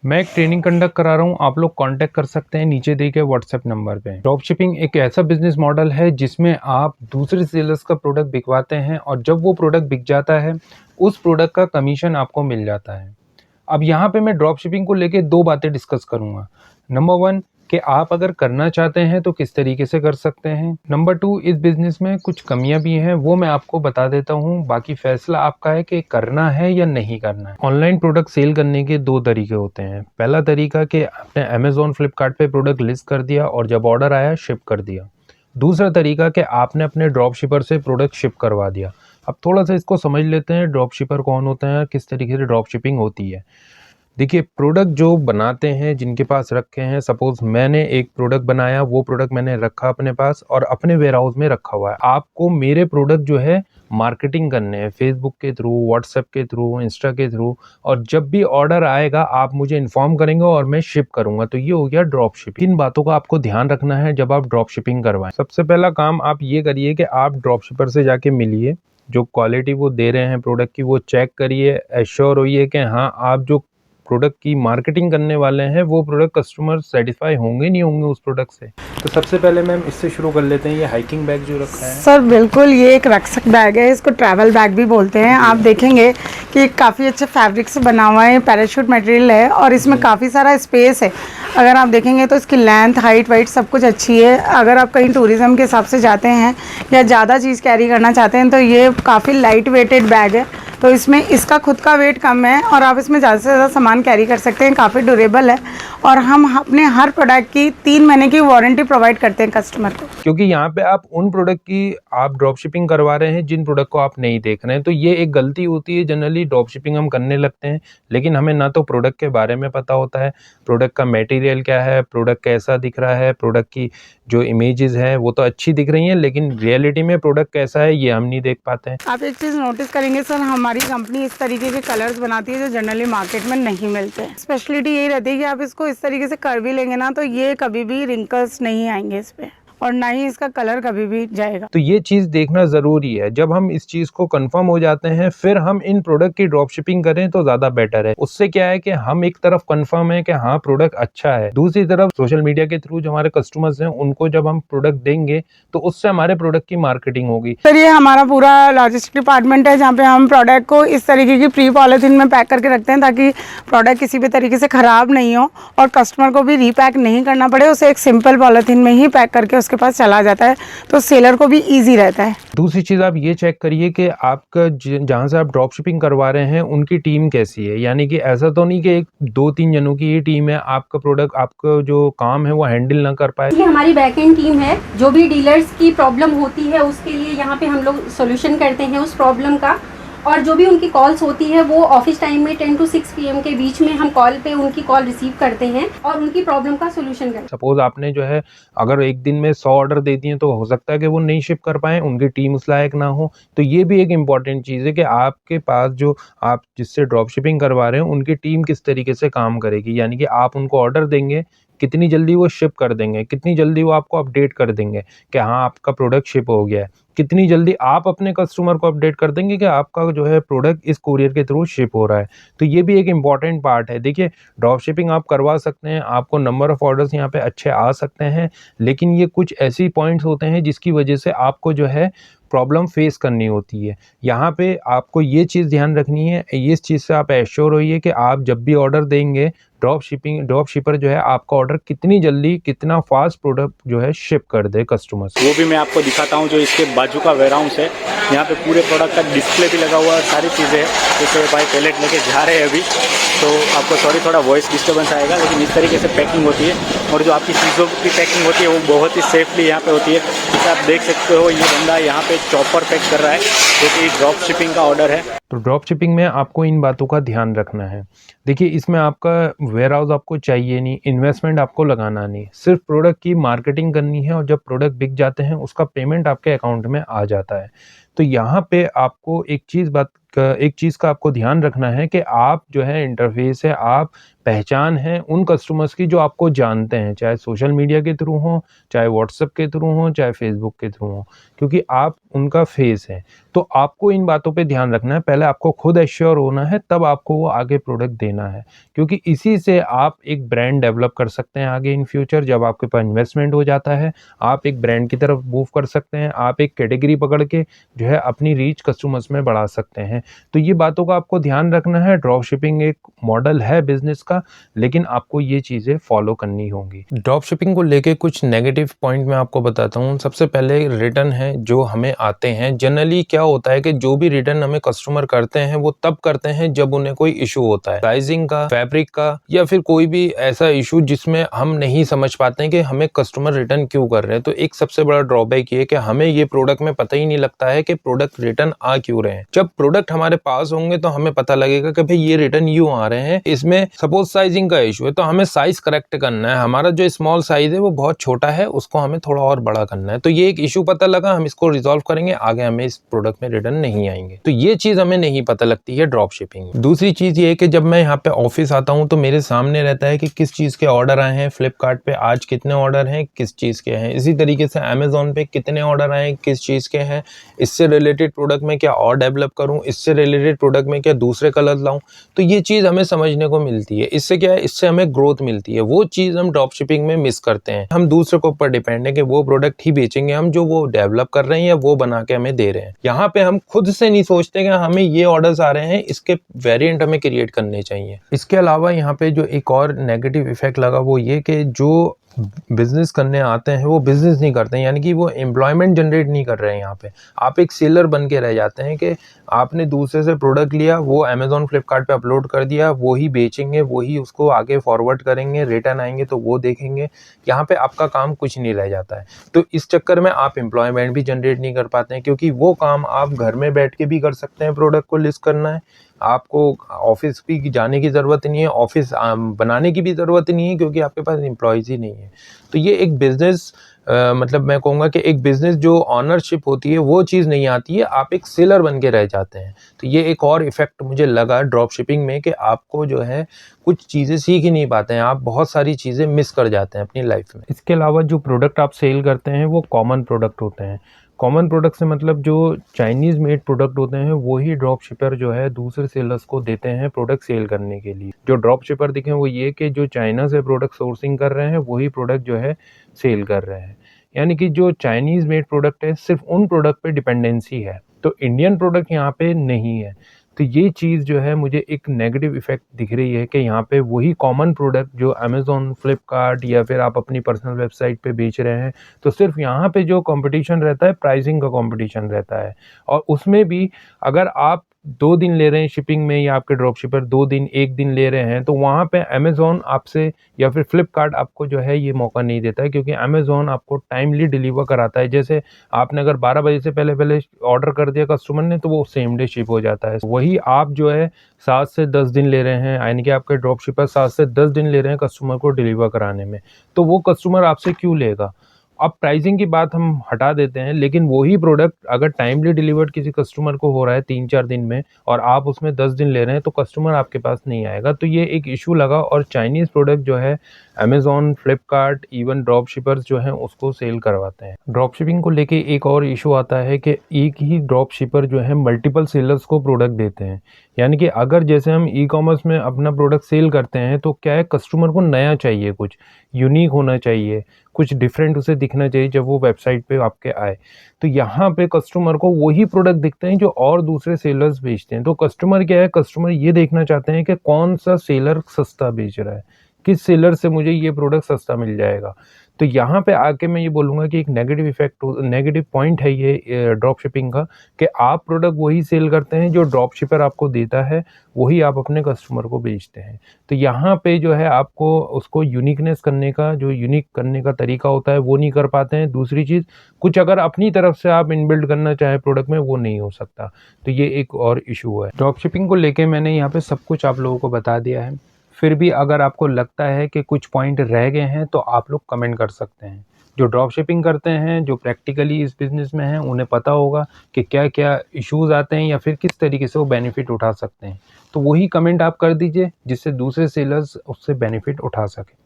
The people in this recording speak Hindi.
मैं एक ट्रेनिंग कंडक्ट करा रहा हूँ, आप लोग कांटेक्ट कर सकते हैं नीचे दिए गए व्हाट्सएप नंबर पे। ड्रॉप शिपिंग एक ऐसा बिजनेस मॉडल है जिसमें आप दूसरे सेलर्स का प्रोडक्ट बिकवाते हैं और जब वो प्रोडक्ट बिक जाता है उस प्रोडक्ट का कमीशन आपको मिल जाता है। अब यहाँ पे मैं ड्रॉप शिपिंग को लेके दो बातें डिस्कस करूँगा। नंबर 1 कि आप अगर करना चाहते हैं तो किस तरीके से कर सकते हैं। नंबर 2 इस बिज़नेस में कुछ कमियां भी हैं, वो मैं आपको बता देता हूँ, बाकी फैसला आपका है कि करना है या नहीं करना है। ऑनलाइन प्रोडक्ट सेल करने के दो तरीके होते हैं। पहला तरीका कि आपने अमेज़ॉन फ्लिपकार्ट पे प्रोडक्ट लिस्ट कर दिया और जब ऑर्डर आया शिप कर दिया। दूसरा तरीका कि आपने अपने ड्रॉप शिपर से प्रोडक्ट शिप करवा दिया। अब थोड़ा सा इसको समझ लेते हैं, ड्रॉप शिपर कौन होते हैं, किस तरीके से ड्रॉप शिपिंग होती है। देखिए, प्रोडक्ट जो बनाते हैं जिनके पास रखे हैं, सपोज मैंने एक प्रोडक्ट बनाया, वो प्रोडक्ट मैंने रखा अपने पास और अपने वेयर हाउस में रखा हुआ है। आपको मेरे प्रोडक्ट जो है मार्केटिंग करने हैं फेसबुक के थ्रू, व्हाट्सएप के थ्रू, इंस्टा के थ्रू, और जब भी ऑर्डर आएगा आप मुझे इन्फॉर्म करेंगे और मैं शिप करूंगा। तो ये हो गया ड्रॉप शिपिंग। इन बातों का आपको ध्यान रखना है जब आप ड्रॉप शिपिंग करवाएं। सबसे पहला काम आप ये करिए कि आप ड्रॉप शिपर से जाके मिलिए, जो क्वालिटी वो दे रहे हैं प्रोडक्ट की वो चेक करिए, एश्योर होइए कि हाँ आप जो प्रोडक्ट की मार्केटिंग करने वाले हैं वो प्रोडक्ट कस्टमर सेटिस्फाई होंगे नहीं होंगे उस प्रोडक्ट से। तो सबसे पहले मैम इससे शुरू कर लेते हैं। ये हाइकिंग बैग जो रखा है सर, बिल्कुल ये एक रक्सक बैग है, इसको ट्रैवल बैग भी बोलते हैं। आप देखेंगे कि काफ़ी अच्छे फैब्रिक से बना हुआ है, पैराशूट मटेरियल है और इसमें काफ़ी सारा स्पेस है। अगर आप देखेंगे तो इसकी लेंथ, हाइट, वाइट सब कुछ अच्छी है। अगर आप कहीं टूरिज़्म के हिसाब से जाते हैं या ज़्यादा चीज़ कैरी करना चाहते हैं तो ये काफ़ी लाइट वेटेड बैग है। तो इसमें इसका खुद का वेट कम है और आप इसमें ज़्यादा से ज़्यादा सामान कैरी कर सकते हैं। काफ़ी ड्यूरेबल है और हम अपने हर प्रोडक्ट की 3 महीने की वारंटी प्रोवाइड करते हैं कस्टमर को। क्योंकि यहाँ पे आप उन प्रोडक्ट की आप ड्रॉप शिपिंग करवा रहे हैं जिन प्रोडक्ट को आप नहीं देख रहे हैं। तो ये एक गलती होती है, जनरली ड्रॉप शिपिंग हम करने लगते हैं लेकिन हमें ना तो प्रोडक्ट के बारे में पता होता है, प्रोडक्ट का मटेरियल क्या है, प्रोडक्ट कैसा दिख रहा है, प्रोडक्ट की जो इमेजेस हैं वो तो अच्छी दिख रही हैं लेकिन रियलिटी में प्रोडक्ट कैसा है ये हम नहीं देख पाते हैं। आप एक चीज़ नोटिस करेंगे सर, हमारी कंपनी इस तरीके के कलर्स बनाती है जो जनरली मार्केट में नहीं मिलते हैं। स्पेशलिटी यही रहती है कि आप इसको इस तरीके से कर भी लेंगे ना तो ये कभी भी रिंकल्स नहीं आएंगे इस पे और ना ही इसका कलर कभी भी जाएगा। तो ये चीज़ देखना ज़रूरी है। जब हम इस चीज़ को कंफर्म हो जाते हैं फिर हम इन प्रोडक्ट की ड्रॉप शिपिंग करें तो ज़्यादा बेटर है। उससे क्या है कि हम एक तरफ कंफर्म है कि हाँ प्रोडक्ट अच्छा है, दूसरी तरफ सोशल मीडिया के थ्रू जो हमारे कस्टमर्स हैं उनको जब हम प्रोडक्ट देंगे तो उससे हमारे प्रोडक्ट की मार्केटिंग होगी। सर, ये हमारा पूरा लॉजिस्टिक डिपार्टमेंट है जहाँ पे हम प्रोडक्ट को इस तरीके की प्री पॉलिथीन में पैक करके रखते हैं ताकि प्रोडक्ट किसी भी तरीके से ख़राब नहीं हो और कस्टमर को भी रीपैक नहीं करना पड़े। उसे एक सिंपल पॉलिथीन में ही पैक करके उसके पास चला जाता है तो सेलर को भी ईजी रहता है। दूसरी चीज़ आप ये चेक करिए कि आपका जहाँ से आप ड्रॉप शिपिंग करवा रहे हैं उनकी टीम कैसी है। यानी कि ऐसा तो नहीं कि एक 2-3 जनों की ये टीम है, आपका प्रोडक्ट आपका जो काम है वो हैंडल ना कर पाए। ये हमारी बैकएंड टीम है, जो भी डीलर्स की प्रॉब्लम होती है उसके लिए यहाँ पे हम लोग सॉल्यूशन करते हैं उस प्रॉब्लम का। और जो भी उनकी कॉल्स होती है वो ऑफिस टाइम में 10 to 6 PM के बीच में हम कॉल पे उनकी कॉल रिसीव करते हैं और उनकी प्रॉब्लम का सोल्यूशन करते हैं। सपोज आपने जो है अगर एक दिन में 100 ऑर्डर दे दिए तो हो सकता है कि वो नहीं शिप कर पाए, उनकी टीम उस लायक ना हो। तो ये भी एक इम्पॉर्टेंट चीज़ है कि आपके पास जो आप जिससे ड्रॉप शिपिंग करवा रहे हैं उनकी टीम किस तरीके से काम करेगी। यानी कि आप उनको ऑर्डर देंगे, कितनी जल्दी वो शिप कर देंगे, कितनी जल्दी वो आपको अपडेट कर देंगे कि हाँ आपका प्रोडक्ट शिप हो गया है, कितनी जल्दी आप अपने कस्टमर को अपडेट कर देंगे कि आपका जो है प्रोडक्ट इस कोरियर के थ्रू शिप हो रहा है। तो ये भी एक इम्पॉर्टेंट पार्ट है। देखिए, ड्रॉप शिपिंग आप करवा सकते हैं, आपको नंबर ऑफ ऑर्डर्स यहाँ पे अच्छे आ सकते हैं लेकिन ये कुछ ऐसी पॉइंट्स होते हैं जिसकी वजह से आपको जो है प्रॉब्लम फेस करनी होती है। यहाँ पे आपको ये चीज़ ध्यान रखनी है, इस चीज़ से आप एश्योर होइए कि आप जब भी ऑर्डर देंगे ड्रॉप शिपर जो है आपका ऑर्डर कितनी जल्दी कितना फास्ट प्रोडक्ट जो है शिप कर दे कस्टमर्स। वो भी मैं आपको दिखाता हूँ। जो इसके बाजू का वेयरहाउस है, यहाँ पे पूरे प्रोडक्ट का डिस्प्ले भी लगा हुआ है, सारी चीज़ें हैं। जैसे भाई पैलेट लेके जा रहे हैं अभी, तो आपको थोड़ा वॉइस डिस्टर्बेंस आएगा लेकिन इस तरीके से पैकिंग होती है और जो आपकी चीज़ों की पैकिंग होती है वो बहुत ही सेफली यहाँ पे होती है। जैसे आप देख सकते हो ये बंदा यहाँ पे चॉपर पैक कर रहा है जो कि ड्रॉप शिपिंग का ऑर्डर है। तो ड्रॉप शिपिंग में आपको इन बातों का ध्यान रखना है। देखिए, इसमें आपका वेयर हाउस आपको चाहिए नहीं, इन्वेस्टमेंट आपको लगाना नहीं, सिर्फ प्रोडक्ट की मार्केटिंग करनी है और जब प्रोडक्ट बिक जाते हैं उसका पेमेंट आपके अकाउंट में आ जाता है। तो यहाँ पे आपको एक चीज़ का आपको ध्यान रखना है कि आप जो है इंटरफेस है, आप पहचान है उन कस्टमर्स की जो आपको जानते हैं, चाहे सोशल मीडिया के थ्रू हों, चाहे व्हाट्सएप के थ्रू हों, चाहे फेसबुक के थ्रू हों, क्योंकि आप उनका फेस हैं। तो आपको इन बातों पे ध्यान रखना है, पहले आपको खुद एश्योर होना है, तब आपको वो आगे प्रोडक्ट देना है, क्योंकि इसी से आप एक ब्रांड डेवलप कर सकते हैं आगे इन फ्यूचर। जब आपके पास इन्वेस्टमेंट हो जाता है, आप एक ब्रांड की तरफ मूव कर सकते हैं, आप एक कैटेगरी पकड़ के जो है अपनी रीच कस्टमर्स में बढ़ा सकते हैं। तो ये बातों का आपको ध्यान रखना है। ड्रॉप शिपिंग एक मॉडल है बिजनेस का, लेकिन आपको ये चीज़ें फॉलो करनी होंगी। ड्रॉप शिपिंग को लेके कुछ नेगेटिव पॉइंट मैं आपको बताता हूँ। सबसे पहले रिटर्न है जो हमें आते हैं। जनरली क्या होता है कि जो भी रिटर्न हमें कस्टमर करते हैं वो तब करते हैं जब उन्हें कोई इशू होता है, प्राइसिंग का, फैब्रिक का, या फिर कोई भी ऐसा इशू जिसमें हम नहीं समझ पाते हैं कि हमें कस्टमर रिटर्न क्यों कर रहे हैं। तो एक सबसे बड़ा ड्रॉबैक ये है कि हमें ये प्रोडक्ट में पता ही नहीं लगता है कि प्रोडक्ट रिटर्न आ क्यों रहे हैं। जब प्रोडक्ट हमारे पास होंगे तो हमें पता लगेगा कि भाई ये रिटर्न यूं आ रहे हैं, इसमें सपोज साइजिंग का इशू है तो हमें साइज करेक्ट करना है, हमारा जो स्मॉल साइज है वो बहुत छोटा है, उसको हमें थोड़ा और बड़ा करना है। तो ये एक इशू पता लगा, हम इसको रिजॉल्व करेंगे, आगे हमें इस प्रोडक्ट में रिटर्न नहीं आएंगे। तो ये चीज हमें नहीं पता लगती है ड्रॉप शिपिंग। दूसरी चीज ये है कि जब मैं यहाँ पे ऑफिस आता हूँ तो मेरे सामने रहता है कि किस चीज के ऑर्डर आए हैं, फ्लिपकार्ट पे आज कितने ऑर्डर हैं, किस चीज के हैं। इसी तरीके से अमेजोन पे कितने ऑर्डर आए, किस चीज के हैं, इससे रिलेटेड प्रोडक्ट में क्या और डेवलप करूं, इससे रिलेटेड प्रोडक्ट में क्या दूसरे कलर लाऊं। तो ये चीज़ हमें समझने को मिलती है। इससे क्या है, इससे हमें ग्रोथ मिलती है। वो चीज़ हम ड्रॉप शिपिंग में मिस करते हैं। हम दूसरे के ऊपर डिपेंड है कि वो प्रोडक्ट ही बेचेंगे हम जो वो डेवलप कर रहे हैं या वो बना के हमें दे रहे हैं। यहाँ पे हम खुद से नहीं सोचते कि हमें ये ऑर्डर्स आ रहे हैं, इसके वेरिएंट हमें क्रिएट करने चाहिए। इसके अलावा यहाँ पे जो एक और नेगेटिव इफेक्ट लगा वो ये कि जो बिजनेस करने आते हैं वो बिजनेस नहीं करते हैं, यानी कि वो एम्प्लॉयमेंट जनरेट नहीं कर रहे हैं। यहाँ पे आप एक सेलर बन के रह जाते हैं कि आपने दूसरे से प्रोडक्ट लिया, वो अमेजोन फ्लिपकार्ट पे अपलोड कर दिया, वो ही बेचेंगे, वो ही उसको आगे फॉरवर्ड करेंगे, रिटर्न आएंगे तो वो देखेंगे। यहाँ पे आपका काम कुछ नहीं रह जाता है। तो इस चक्कर में आप एम्प्लॉयमेंट भी जनरेट नहीं कर पाते हैं, क्योंकि वो काम आप घर में बैठ के भी कर सकते हैं। प्रोडक्ट को लिस्ट करना है, आपको ऑफिस भी जाने की ज़रूरत नहीं है, ऑफिस बनाने की भी ज़रूरत नहीं है, क्योंकि आपके पास एम्प्लॉयज़ ही नहीं है। तो ये एक बिज़नेस मतलब मैं कहूँगा कि एक बिज़नेस जो ऑनरशिप होती है वो चीज़ नहीं आती है, आप एक सेलर बन के रह जाते हैं। तो ये एक और इफ़ेक्ट मुझे लगा ड्रॉप शिपिंग में कि आपको जो है कुछ चीज़ें सीख ही नहीं पाते हैं, आप बहुत सारी चीज़ें मिस कर जाते हैं अपनी लाइफ में। इसके अलावा जो प्रोडक्ट आप सेल करते हैं वो कॉमन प्रोडक्ट होते हैं। कॉमन प्रोडक्ट से मतलब जो चाइनीज़ मेड प्रोडक्ट होते हैं वही ड्रॉप शिपर जो है दूसरे सेलर्स को देते हैं प्रोडक्ट सेल करने के लिए। जो ड्रॉप शिपर दिखे वो ये कि जो चाइना से प्रोडक्ट सोर्सिंग कर रहे हैं वही प्रोडक्ट जो है सेल कर रहे हैं। यानी कि जो चाइनीज़ मेड प्रोडक्ट है सिर्फ उन प्रोडक्ट पे डिपेंडेंसी है, तो इंडियन प्रोडक्ट यहाँ पे नहीं है। तो ये चीज़ जो है मुझे एक नेगेटिव इफेक्ट दिख रही है कि यहाँ पे वही कॉमन प्रोडक्ट जो अमेज़ॉन, फ्लिपकार्ट या फिर आप अपनी पर्सनल वेबसाइट पे बेच रहे हैं, तो सिर्फ यहाँ पे जो कंपटीशन रहता है प्राइसिंग का कंपटीशन रहता है। और उसमें भी अगर आप 2 दिन ले रहे हैं शिपिंग में या आपके ड्रॉप शिपर 2 दिन 1 दिन ले रहे हैं, तो वहाँ पे अमेज़ॉन आपसे या फिर फ्लिपकार्ट आपको जो है ये मौका नहीं देता है, क्योंकि अमेज़ॉन आपको टाइमली डिलीवर कराता है। जैसे आपने अगर 12 बजे से पहले ऑर्डर कर दिया कस्टमर ने तो वो सेम डे शिप हो जाता है। वही आप जो है 7 से 10 दिन ले रहे हैं, यानी कि आपके ड्रॉप शिपर 7 से 10 दिन ले रहे हैं कस्टमर को डिलीवर कराने में, तो वो कस्टमर आपसे क्यों लेगा। अब प्राइसिंग की बात हम हटा देते हैं, लेकिन वही प्रोडक्ट अगर टाइमली डिलीवर्ड किसी कस्टमर को हो रहा है 3-4 दिन में और आप उसमें 10 दिन ले रहे हैं, तो कस्टमर आपके पास नहीं आएगा। तो ये एक इशू लगा। और चाइनीज़ प्रोडक्ट जो है Amazon, Flipkart, even drop shippers जो हैं उसको सेल करवाते हैं। ड्रॉप शिपिंग को लेके एक और इशू आता है कि एक ही ड्रॉप शिपर जो है मल्टीपल सेलर्स को प्रोडक्ट देते हैं। यानी कि अगर जैसे हम ई-कॉमर्स में अपना प्रोडक्ट सेल करते हैं तो क्या है, कस्टमर को नया चाहिए, कुछ यूनिक होना चाहिए, कुछ डिफरेंट उसे दिखना चाहिए जब वो वेबसाइट पे आपके आए। तो यहाँ पे कस्टमर को वही प्रोडक्ट दिखते हैं जो और दूसरे सेलर्स बेचते हैं। तो कस्टमर क्या है, कस्टमर ये देखना चाहते हैं कि कौन सा सेलर सस्ता बेच रहा है, किस सेलर से मुझे ये प्रोडक्ट सस्ता मिल जाएगा। तो यहाँ पे आके मैं ये बोलूँगा कि एक नेगेटिव पॉइंट है ये ड्रॉप शिपिंग का, कि आप प्रोडक्ट वही सेल करते हैं जो ड्रॉप शिपर आपको देता है, वही आप अपने कस्टमर को बेचते हैं। तो यहाँ पे जो है आपको उसको यूनिकनेस करने का, जो यूनिक करने का तरीका होता है वो नहीं कर पाते हैं। दूसरी चीज़, कुछ अगर अपनी तरफ से आप इनबिल्ड करना चाहे प्रोडक्ट में, वो नहीं हो सकता। तो ये एक और इशू है। ड्रॉप शिपिंग को लेके मैंने यहाँ पे सब कुछ आप लोगों को बता दिया है। फिर भी अगर आपको लगता है कि कुछ पॉइंट रह गए हैं तो आप लोग कमेंट कर सकते हैं। जो ड्रॉप शिपिंग करते हैं, जो प्रैक्टिकली इस बिज़नेस में हैं, उन्हें पता होगा कि क्या-क्या इश्यूज़ आते हैं या फिर किस तरीके से वो बेनिफिट उठा सकते हैं। तो वही कमेंट आप कर दीजिए जिससे दूसरे सेलर्स उससे बेनिफिट उठा सकें।